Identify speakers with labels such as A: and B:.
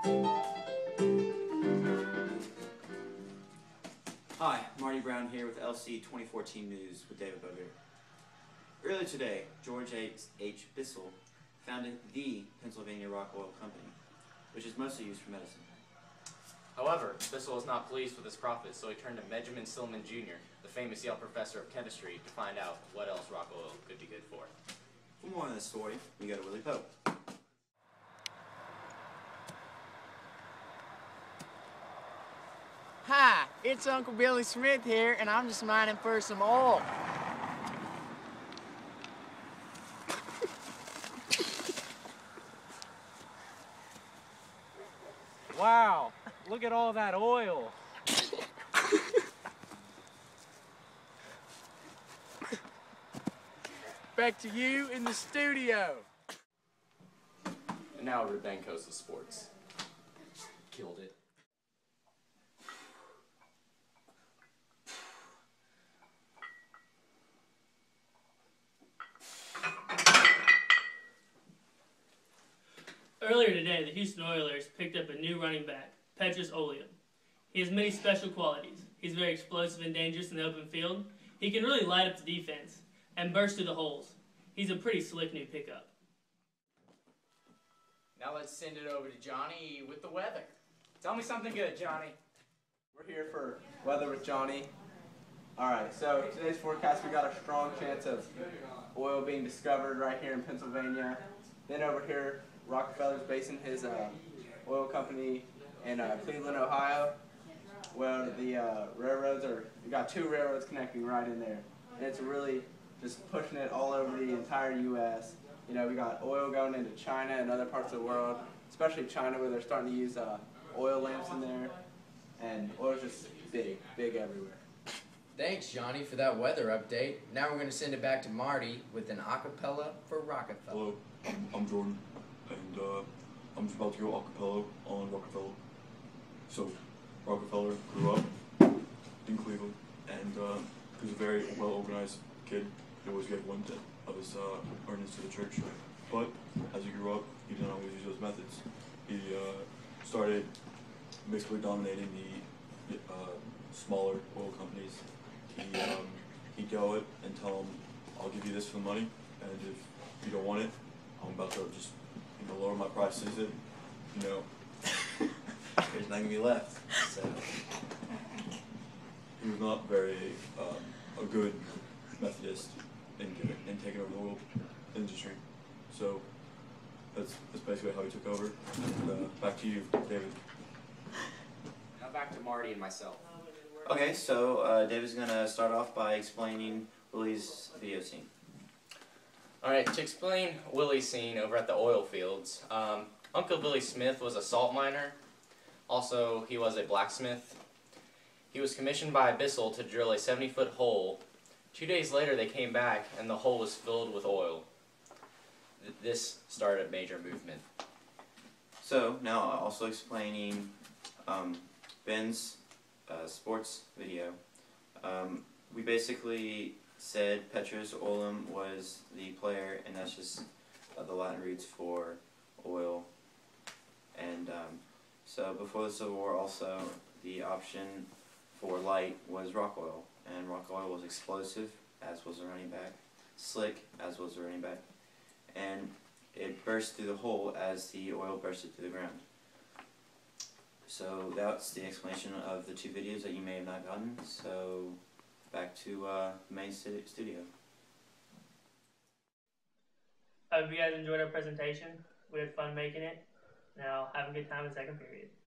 A: Hi, Marty Brown here with LC 2014 News with David Boger. Earlier today, George H. Bissell founded the Pennsylvania Rock Oil Company, which is mostly used for medicine.
B: However, Bissell was not pleased with his profits, so he turned to Benjamin Stillman Jr., the famous Yale professor of chemistry, to find out what else rock oil could be good for.
A: For more on this story, we go to Willie Pope.
C: Hi, it's Uncle Billy Smith here, and I'm just mining for some oil.
D: Wow, look at all that oil.
C: Back to you in the studio.
B: And now Rubenko's the sports. Killed it.
E: Earlier today, the Houston Oilers picked up a new running back, Petrus Oleum. He has many special qualities. He's very explosive and dangerous in the open field. He can really light up the defense and burst through the holes. He's a pretty slick new pickup.
B: Now let's send it over to Johnny with the weather. Tell me something good, Johnny.
F: We're here for Weather with Johnny. Alright, so today's forecast, we got a strong chance of oil being discovered right here in Pennsylvania. Then over here, Rockefeller's basing his oil company in Cleveland, Ohio, where the railroads are, we got two railroads connecting right in there. And it's really just pushing it all over the entire U.S. You know, we got oil going into China and other parts of the world, especially China, where they're starting to use oil lamps in there. And oil's just big, big everywhere.
G: Thanks, Johnny, for that weather update. Now we're going to send it back to Marty with an acapella for Rockefeller.
H: Hello, I'm Jordan, and I'm just about to go acapella on Rockefeller. So, Rockefeller grew up in Cleveland, and he was a very well-organized kid. He always gave 1/10 of his earnings to the church. But as he grew up, he didn't always use those methods. He started basically dominating the smaller oil companies. He'd go it and tell them, "I'll give you this for the money, and if you don't want it, I'm about to just lower my prices."
A: There's nothing to be left. So
H: He was not very a good Methodist in taking over the oil industry. So that's basically how he took over. And, back to you, David.
B: Now back to Marty and myself.
A: Okay, so David's gonna start off by explaining Willie's video scene.
B: Alright, to explain Willie's scene over at the oil fields, Uncle Billy Smith was a salt miner. Also, he was a blacksmith. He was commissioned by Bissell to drill a 70-foot hole. 2 days later, they came back, and the hole was filled with oil. This started a major movement.
A: So, now also explaining Ben's sports video. We basically said Petrus Oleum was the player, and that's just the Latin roots for oil. And so before the Civil War, also the option for light was rock oil, and rock oil was explosive, as was the running back, slick, as was the running back, and it burst through the hole as the oil bursted through the ground. So that's the explanation of the two videos that you may have not gotten. So back to the main studio.
E: I hope you guys enjoyed our presentation. We had fun making it. Now have a good time in second period.